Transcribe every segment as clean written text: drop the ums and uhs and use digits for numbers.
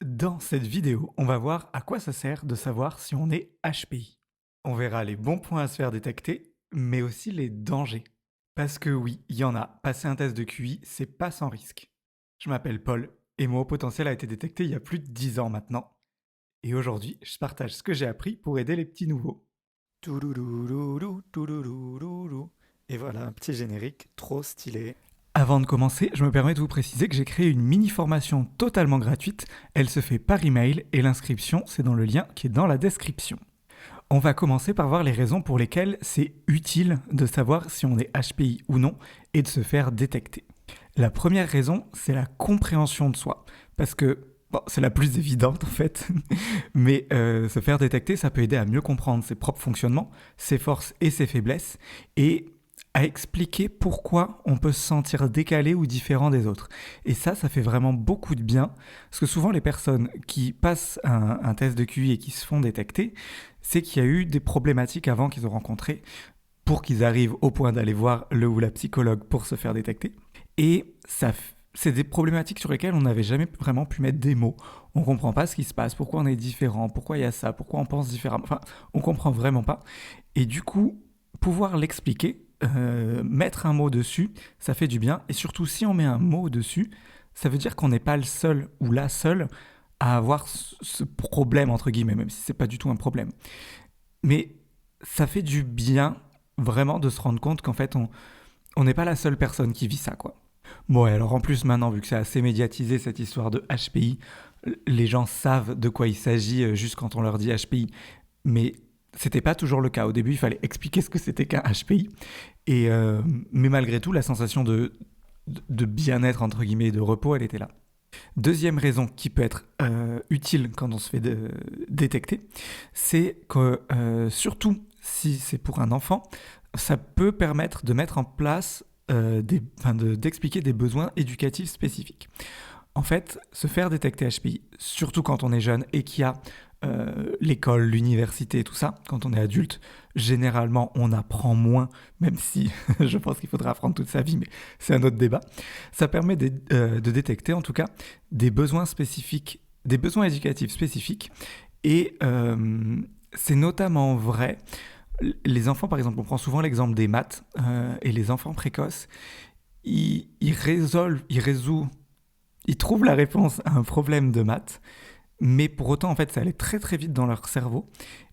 Dans cette vidéo, on va voir à quoi ça sert de savoir si on est HPI. On verra les bons points à se faire détecter, mais aussi les dangers. Parce que oui, il y en a. Passer un test de QI, c'est pas sans risque. Je m'appelle Paul et mon haut potentiel a été détecté il y a plus de 10 ans maintenant. Et aujourd'hui, je partage ce que j'ai appris pour aider les petits nouveaux. Toulouloulou, toulouloulou. Et voilà un petit générique trop stylé. Avant de commencer, je me permets de vous préciser que j'ai créé une mini-formation totalement gratuite. Elle se fait par email et l'inscription, c'est dans le lien qui est dans la description. On va commencer par voir les raisons pour lesquelles c'est utile de savoir si on est HPI ou non et de se faire détecter. La première raison, c'est la compréhension de soi. Parce que, bon, c'est la plus évidente en fait, mais se faire détecter, ça peut aider à mieux comprendre ses propres fonctionnements, ses forces et ses faiblesses, et à expliquer pourquoi on peut se sentir décalé ou différent des autres. Et ça fait vraiment beaucoup de bien, parce que souvent les personnes qui passent un test de QI et qui se font détecter, c'est qu'il y a eu des problématiques avant qu'ils ont rencontrées pour qu'ils arrivent au point d'aller voir le ou la psychologue pour se faire détecter. Et c'est des problématiques sur lesquelles on n'avait jamais vraiment pu mettre des mots. On comprend pas ce qui se passe, pourquoi on est différent, pourquoi il y a ça, pourquoi on pense différemment. Enfin, on comprend vraiment pas. Et du coup, pouvoir l'expliquer, mettre un mot dessus, ça fait du bien. Et surtout, si on met un mot dessus, ça veut dire qu'on n'est pas le seul ou la seule à avoir ce problème, entre guillemets, même si c'est pas du tout un problème. Mais ça fait du bien, vraiment, de se rendre compte qu'en fait, on n'est pas la seule personne qui vit ça, quoi. Bon, et alors en plus, maintenant, vu que c'est assez médiatisé, cette histoire de HPI, les gens savent de quoi il s'agit juste quand on leur dit HPI. Mais c'était pas toujours le cas. Au début, il fallait expliquer ce que c'était qu'un HPI. Mais malgré tout, la sensation de bien-être, entre guillemets, de repos, elle était là. Deuxième raison qui peut être utile quand on se fait détecter, c'est que surtout si c'est pour un enfant, ça peut permettre de mettre en place, d'expliquer des besoins éducatifs spécifiques. En fait, se faire détecter HPI, surtout quand on est jeune et qu'il y a l'école, l'université, tout ça, quand on est adulte, généralement on apprend moins, même si je pense qu'il faudra apprendre toute sa vie, mais c'est un autre débat. Ça permet de détecter en tout cas des besoins spécifiques, des besoins éducatifs spécifiques, et c'est notamment vrai. Les enfants, par exemple, on prend souvent l'exemple des maths, et les enfants précoces, ils trouvent la réponse à un problème de maths, mais pour autant, en fait, ça allait très très vite dans leur cerveau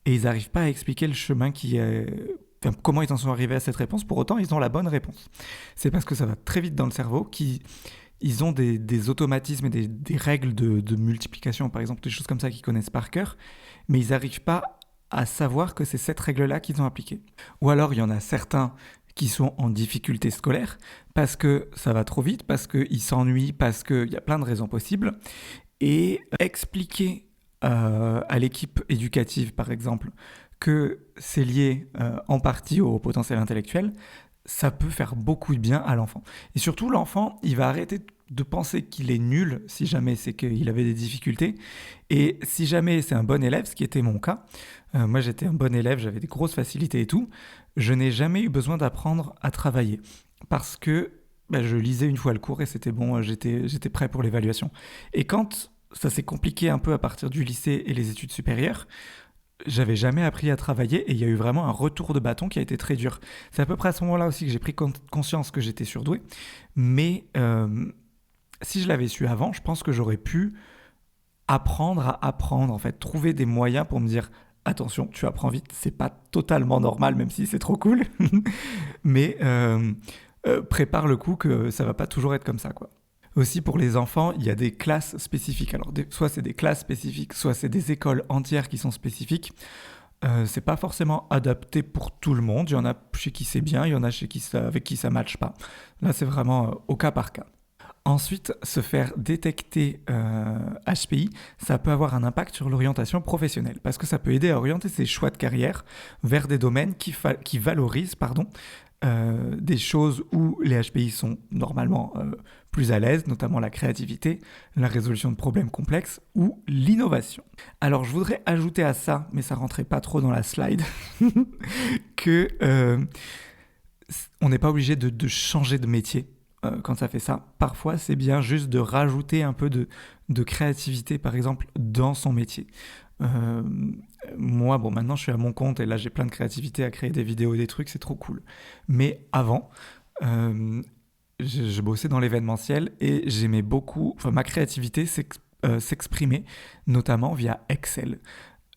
et ils n'arrivent pas à expliquer le chemin enfin, comment ils en sont arrivés à cette réponse. Pour autant, ils ont la bonne réponse. C'est parce que ça va très vite dans le cerveau qu'ils ont des automatismes et des règles de multiplication, par exemple, des choses comme ça qu'ils connaissent par cœur, mais ils n'arrivent pas à savoir que c'est cette règle-là qu'ils ont appliquée. Ou alors, il y en a certains qui sont en difficulté scolaire parce que ça va trop vite, parce qu'ils s'ennuient, parce qu'il y a plein de raisons possibles et expliquer à l'équipe éducative, par exemple, que c'est lié en partie au potentiel intellectuel, ça peut faire beaucoup de bien à l'enfant. Et surtout, l'enfant, il va arrêter de penser qu'il est nul si jamais c'est qu'il avait des difficultés. Et si jamais c'est un bon élève, ce qui était mon cas, moi j'étais un bon élève, j'avais des grosses facilités et tout, je n'ai jamais eu besoin d'apprendre à travailler. Parce que je lisais une fois le cours et c'était bon, j'étais prêt pour l'évaluation. Et quand ça s'est compliqué un peu à partir du lycée et les études supérieures, j'avais jamais appris à travailler et il y a eu vraiment un retour de bâton qui a été très dur. C'est à peu près à ce moment-là aussi que j'ai pris conscience que j'étais surdoué. Mais si je l'avais su avant, je pense que j'aurais pu apprendre à apprendre, en fait, trouver des moyens pour me dire attention, tu apprends vite, c'est pas totalement normal, même si c'est trop cool, mais prépare le coup que ça va pas toujours être comme ça, quoi. Aussi pour les enfants, il y a des classes spécifiques. Alors soit c'est des classes spécifiques, soit c'est des écoles entières qui sont spécifiques. C'est pas forcément adapté pour tout le monde. Il y en a chez qui c'est bien, il y en a avec qui ça matche pas. Là, c'est vraiment au cas par cas. Ensuite, se faire détecter HPI, ça peut avoir un impact sur l'orientation professionnelle parce que ça peut aider à orienter ses choix de carrière vers des domaines qui valorisent des choses où les HPI sont normalement plus à l'aise, notamment la créativité, la résolution de problèmes complexes ou l'innovation. Alors je voudrais ajouter à ça, mais ça rentrait pas trop dans la slide, que on n'est pas obligé de changer de métier quand ça fait ça. Parfois, c'est bien juste de rajouter un peu de créativité, par exemple, dans son métier. Euh, Moi, bon, maintenant je suis à mon compte et là j'ai plein de créativité à créer des vidéos et des trucs, c'est trop cool. Mais avant, euh, je bossais dans l'événementiel et j'aimais beaucoup, enfin ma créativité s'exprimait notamment via Excel.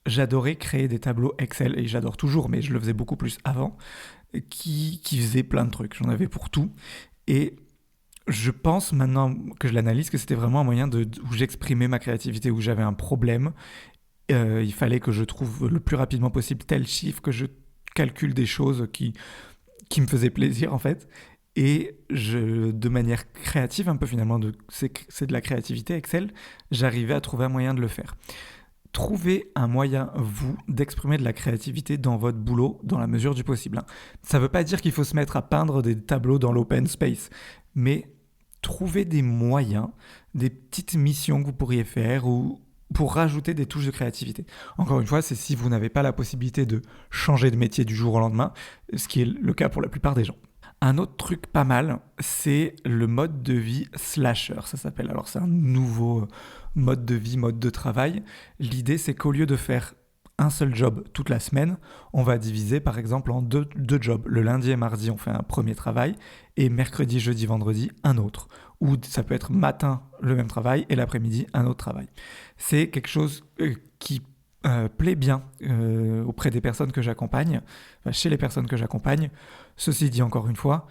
J'adorais créer des tableaux Excel et j'adore toujours, mais je le faisais beaucoup plus avant, qui faisait plein de trucs. J'en avais pour tout. Et je pense maintenant que je l'analyse que c'était vraiment un moyen où j'exprimais ma créativité, où j'avais un problème. Il fallait que je trouve le plus rapidement possible tel chiffre, que je calcule des choses qui me faisaient plaisir en fait. Et de manière créative, un peu finalement, c'est de la créativité Excel, j'arrivais à trouver un moyen de le faire. Trouvez un moyen, vous, d'exprimer de la créativité dans votre boulot dans la mesure du possible. Ça ne veut pas dire qu'il faut se mettre à peindre des tableaux dans l'open space, mais trouvez des moyens, des petites missions que vous pourriez faire ou pour rajouter des touches de créativité. Encore une fois, c'est si vous n'avez pas la possibilité de changer de métier du jour au lendemain, ce qui est le cas pour la plupart des gens. Un autre truc pas mal, c'est le mode de vie slasher, ça s'appelle. Alors c'est un nouveau mode de vie, mode de travail. L'idée c'est qu'au lieu de faire un seul job toute la semaine, on va diviser par exemple en deux jobs. Le lundi et mardi on fait un premier travail et mercredi, jeudi, vendredi un autre. Ou ça peut être matin le même travail et l'après-midi un autre travail. C'est quelque chose qui plaît bien auprès des personnes que j'accompagne, enfin, chez les personnes que j'accompagne. Ceci dit, encore une fois,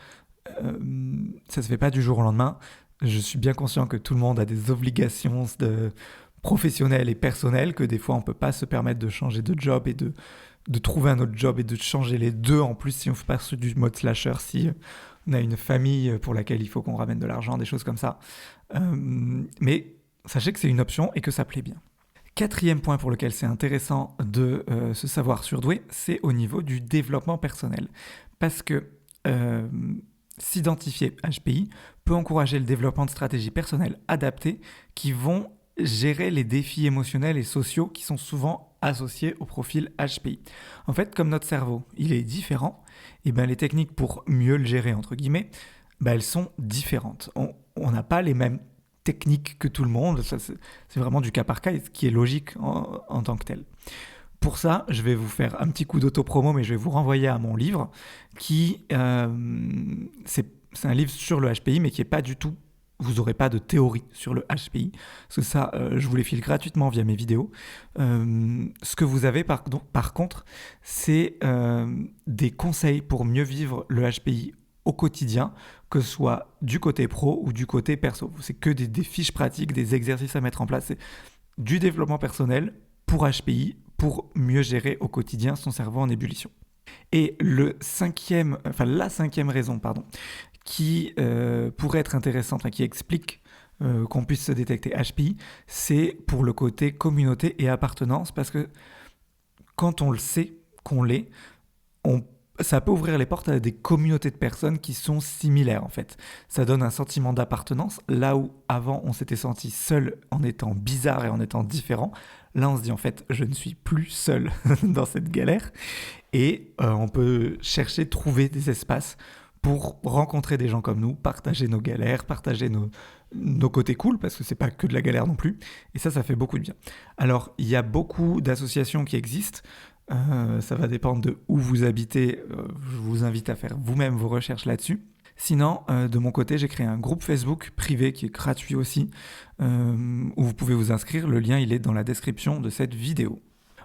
ça se fait pas du jour au lendemain. Je suis bien conscient que tout le monde a des obligations professionnelles et personnelles, que des fois on peut pas se permettre de changer de job et de trouver un autre job et de changer les deux en plus si on fait pas du mode slasher, si on a une famille pour laquelle il faut qu'on ramène de l'argent, des choses comme ça. Mais sachez que c'est une option et que ça plaît bien. Quatrième point pour lequel c'est intéressant de se savoir surdoué, c'est au niveau du développement personnel. Parce que s'identifier HPI peut encourager le développement de stratégies personnelles adaptées qui vont gérer les défis émotionnels et sociaux qui sont souvent associés au profil HPI. En fait, comme notre cerveau, il est différent, et ben les techniques pour mieux le gérer, entre guillemets, ben elles sont différentes. On n'a pas les mêmes techniques que tout le monde, ça, c'est vraiment du cas par cas, ce qui est logique en tant que tel. Pour ça, je vais vous faire un petit coup d'autopromo, mais je vais vous renvoyer à mon livre, c'est un livre sur le HPI, mais qui n'est pas du tout, vous n'aurez pas de théorie sur le HPI, parce que ça, je vous les file gratuitement via mes vidéos. Ce que vous avez par contre, c'est des conseils pour mieux vivre le HPI au quotidien, que ce soit du côté pro ou du côté perso. C'est que des fiches pratiques, des exercices à mettre en place. C'est du développement personnel pour HPI, pour mieux gérer au quotidien son cerveau en ébullition. Et la cinquième raison, qui pourrait être intéressante, qui explique qu'on puisse se détecter HPI, c'est pour le côté communauté et appartenance, parce que quand on le sait qu'on l'est, ça peut ouvrir les portes à des communautés de personnes qui sont similaires en fait. Ça donne un sentiment d'appartenance, là où avant on s'était senti seul en étant bizarre et en étant différent. Là on se dit en fait je ne suis plus seul dans cette galère et on peut trouver des espaces pour rencontrer des gens comme nous, partager nos galères, partager nos côtés cool, parce que c'est pas que de la galère non plus, et ça fait beaucoup de bien. Alors il y a beaucoup d'associations qui existent. Ça va dépendre de où vous habitez. Je vous invite à faire vous-même vos recherches là-dessus. Sinon, de mon côté, j'ai créé un groupe Facebook privé qui est gratuit aussi, où vous pouvez vous inscrire. Le lien, il est dans la description de cette vidéo.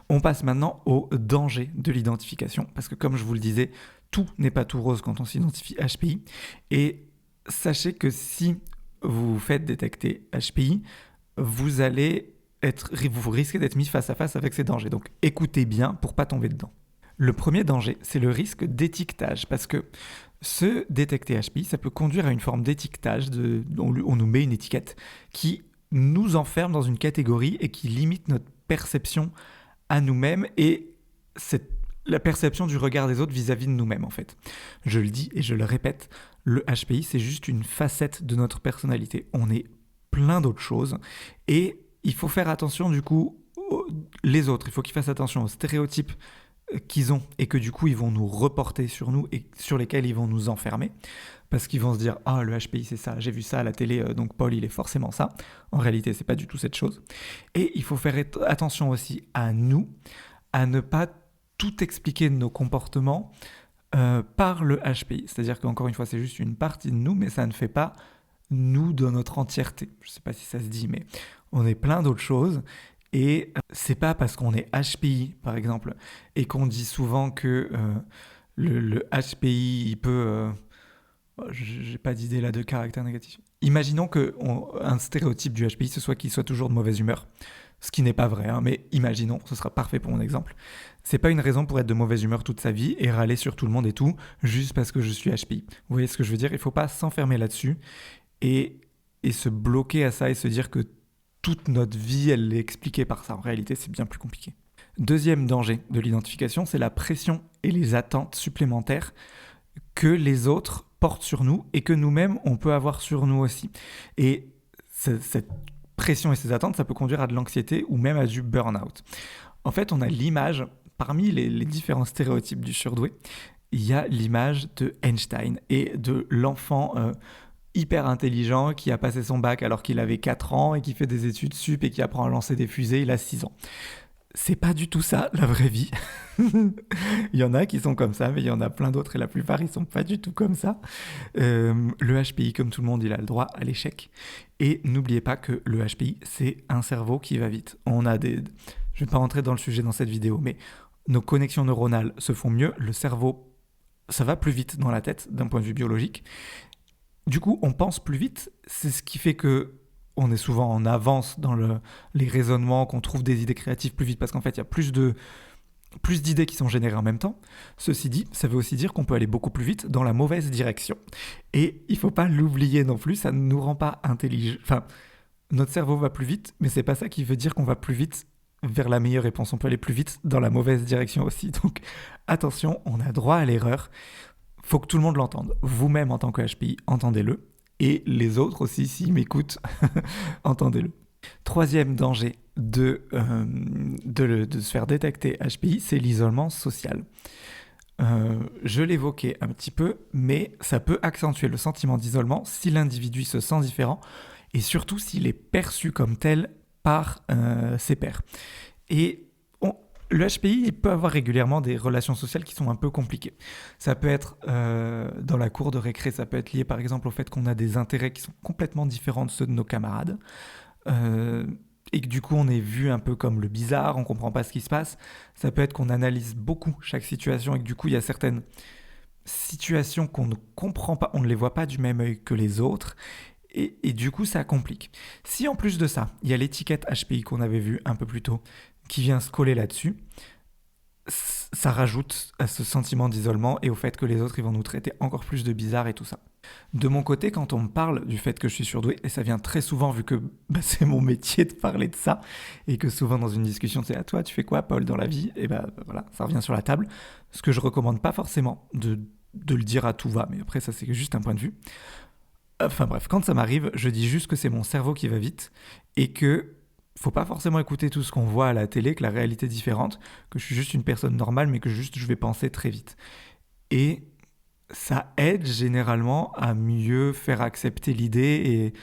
On passe maintenant au danger de l'identification, parce que comme je vous le disais, tout n'est pas tout rose quand on s'identifie HPI. Et sachez que si vous vous faites détecter HPI, vous risquez d'être mis face à face avec ces dangers. Donc écoutez bien pour pas tomber dedans. Le premier danger, c'est le risque d'étiquetage, parce que se détecter HPI, ça peut conduire à une forme d'étiquetage, on nous met une étiquette qui nous enferme dans une catégorie et qui limite notre perception à nous-mêmes et la perception du regard des autres vis-à-vis de nous-mêmes en fait. Je le dis et je le répète, le HPI c'est juste une facette de notre personnalité. On est plein d'autres choses et il faut faire attention du coup les autres. Il faut qu'ils fassent attention aux stéréotypes qu'ils ont et que du coup ils vont nous reporter sur nous et sur lesquels ils vont nous enfermer parce qu'ils vont se dire ah le HPI c'est ça, j'ai vu ça à la télé donc Paul il est forcément ça. En réalité c'est pas du tout cette chose. Et il faut faire attention aussi à nous, à ne pas tout expliquer de nos comportements par le HPI. C'est-à-dire qu'encore une fois c'est juste une partie de nous mais ça ne fait pas nous dans notre entièreté. Je sais pas si ça se dit mais on est plein d'autres choses. Et c'est pas parce qu'on est HPI, par exemple, et qu'on dit souvent que le HPI, il peut... j'ai pas d'idée là de caractère négatif. Imaginons qu'un stéréotype du HPI, ce soit qu'il soit toujours de mauvaise humeur. Ce qui n'est pas vrai, hein, mais imaginons, ce sera parfait pour mon exemple. C'est pas une raison pour être de mauvaise humeur toute sa vie et râler sur tout le monde et tout, juste parce que je suis HPI. Vous voyez ce que je veux dire? Il faut pas s'enfermer là-dessus et se bloquer à ça et se dire que toute notre vie, elle est expliquée par ça. En réalité, c'est bien plus compliqué. Deuxième danger de l'identification, c'est la pression et les attentes supplémentaires que les autres portent sur nous et que nous-mêmes, on peut avoir sur nous aussi. Et cette pression et ces attentes, ça peut conduire à de l'anxiété ou même à du burn-out. En fait, on a l'image, parmi les différents stéréotypes du surdoué, il y a l'image de Einstein et de l'enfant hyper intelligent qui a passé son bac alors qu'il avait 4 ans et qui fait des études sup et qui apprend à lancer des fusées, il a 6 ans. C'est pas du tout ça, la vraie vie. Il y en a qui sont comme ça, mais il y en a plein d'autres et la plupart, ils sont pas du tout comme ça. Le HPI, comme tout le monde, il a le droit à l'échec. Et n'oubliez pas que le HPI, c'est un cerveau qui va vite. Je vais pas rentrer dans le sujet dans cette vidéo, mais nos connexions neuronales se font mieux. Le cerveau, ça va plus vite dans la tête d'un point de vue biologique. Du coup, on pense plus vite, c'est ce qui fait que on est souvent en avance dans les raisonnements, qu'on trouve des idées créatives plus vite, parce qu'en fait, il y a plus d'idées qui sont générées en même temps. Ceci dit, ça veut aussi dire qu'on peut aller beaucoup plus vite dans la mauvaise direction. Et il ne faut pas l'oublier non plus, ça ne nous rend pas intelligents. Enfin, notre cerveau va plus vite, mais c'est pas ça qui veut dire qu'on va plus vite vers la meilleure réponse. On peut aller plus vite dans la mauvaise direction aussi. Donc, attention, on a droit à l'erreur. Faut que tout le monde l'entende. Vous-même, en tant que HPI, entendez-le. Et les autres aussi, s'ils m'écoutent, entendez-le. Troisième danger de se faire détecter HPI, c'est l'isolement social. Je l'évoquais un petit peu, mais ça peut accentuer le sentiment d'isolement si l'individu se sent différent et surtout s'il est perçu comme tel par ses pairs. Et le HPI, il peut avoir régulièrement des relations sociales qui sont un peu compliquées. Ça peut être dans la cour de récré, ça peut être lié par exemple au fait qu'on a des intérêts qui sont complètement différents de ceux de nos camarades. Et que du coup on est vu un peu comme le bizarre, on comprend pas ce qui se passe. Ça peut être qu'on analyse beaucoup chaque situation et que du coup il y a certaines situations qu'on ne comprend pas, on ne les voit pas du même œil que les autres. Et du coup ça complique. Si en plus de ça, il y a l'étiquette HPI qu'on avait vue un peu plus tôt, qui vient se coller là-dessus, ça rajoute à ce sentiment d'isolement et au fait que les autres ils vont nous traiter encore plus de bizarres et tout ça. De mon côté, quand on me parle du fait que je suis surdoué, et ça vient très souvent vu que c'est mon métier de parler de ça, et que souvent dans une discussion c'est à toi, tu fais quoi Paul dans la vie? Et voilà, ça revient sur la table. Ce que je recommande pas forcément de le dire à tout va, mais après ça c'est juste un point de vue. Enfin bref, quand ça m'arrive, je dis juste que c'est mon cerveau qui va vite et que faut pas forcément écouter tout ce qu'on voit à la télé, que la réalité est différente, que je suis juste une personne normale, mais que je vais penser très vite. Et ça aide généralement à mieux faire accepter l'idée et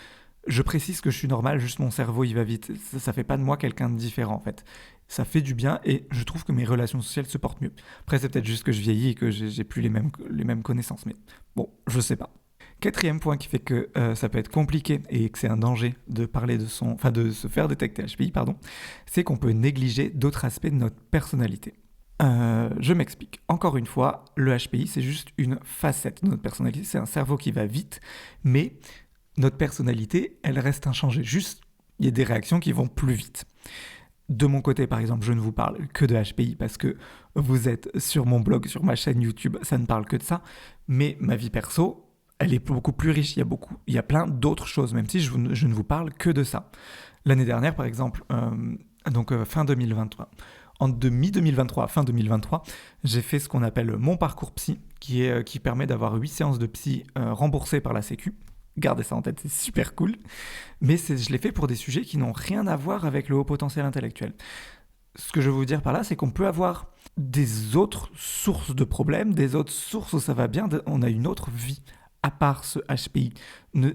je précise que je suis normal, juste mon cerveau il va vite. Ça fait pas de moi quelqu'un de différent en fait. Ça fait du bien et je trouve que mes relations sociales se portent mieux. Après c'est peut-être juste que je vieillis et que j'ai plus les mêmes connaissances, mais bon, je sais pas. Quatrième point qui fait que ça peut être compliqué et que c'est un danger de parler de se faire détecter HPI, c'est qu'on peut négliger d'autres aspects de notre personnalité. Je m'explique. Encore une fois, le HPI, c'est juste une facette de notre personnalité. C'est un cerveau qui va vite, mais notre personnalité, elle reste inchangée. Juste, il y a des réactions qui vont plus vite. De mon côté, par exemple, je ne vous parle que de HPI parce que vous êtes sur mon blog, sur ma chaîne YouTube, ça ne parle que de ça. Mais ma vie perso, elle est beaucoup plus riche. Il y a plein d'autres choses, même si je ne vous parle que de ça. L'année dernière, par exemple, fin 2023, de mi-2023 à fin 2023, j'ai fait ce qu'on appelle mon parcours psy, qui permet d'avoir 8 séances de psy remboursées par la Sécu. Gardez ça en tête, c'est super cool. Mais je l'ai fait pour des sujets qui n'ont rien à voir avec le haut potentiel intellectuel. Ce que je veux vous dire par là, c'est qu'on peut avoir des autres sources de problèmes, des autres sources où ça va bien, on a une autre vie à part ce HPI. Ne,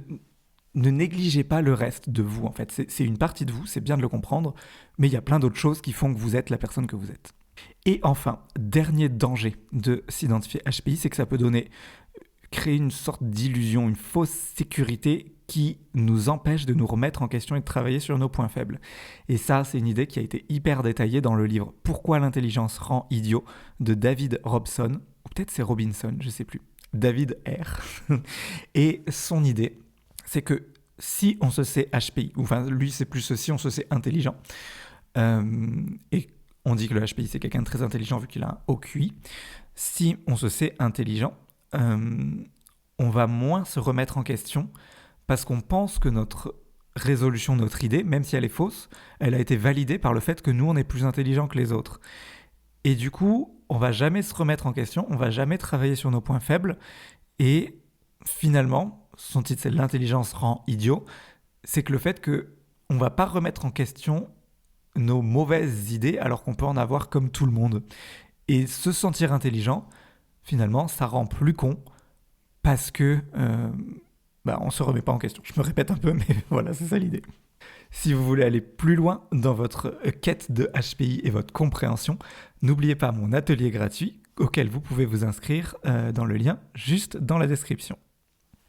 ne négligez pas le reste de vous, en fait. C'est une partie de vous, c'est bien de le comprendre, mais il y a plein d'autres choses qui font que vous êtes la personne que vous êtes. Et enfin, dernier danger de s'identifier HPI, c'est que ça peut créer une sorte d'illusion, une fausse sécurité qui nous empêche de nous remettre en question et de travailler sur nos points faibles. Et ça, c'est une idée qui a été hyper détaillée dans le livre Pourquoi l'intelligence rend idiot de David Robson, ou peut-être c'est Robinson, je sais plus, David R. Et son idée, c'est que si on se sait HPI, ou enfin lui c'est plus si on se sait intelligent, et on dit que le HPI c'est quelqu'un de très intelligent vu qu'il a un haut QI, si on se sait intelligent, on va moins se remettre en question parce qu'on pense que notre résolution, notre idée, même si elle est fausse, elle a été validée par le fait que nous, on est plus intelligents que les autres. Et du coup, on va jamais se remettre en question, on va jamais travailler sur nos points faibles. Et finalement, son titre c'est L'intelligence rend idiot, c'est que le fait que on va pas remettre en question nos mauvaises idées alors qu'on peut en avoir comme tout le monde. Et se sentir intelligent, finalement, ça rend plus con parce que on se remet pas en question. Je me répète un peu, mais voilà, c'est ça l'idée. Si vous voulez aller plus loin dans votre quête de HPI et votre compréhension, n'oubliez pas mon atelier gratuit auquel vous pouvez vous inscrire dans le lien juste dans la description.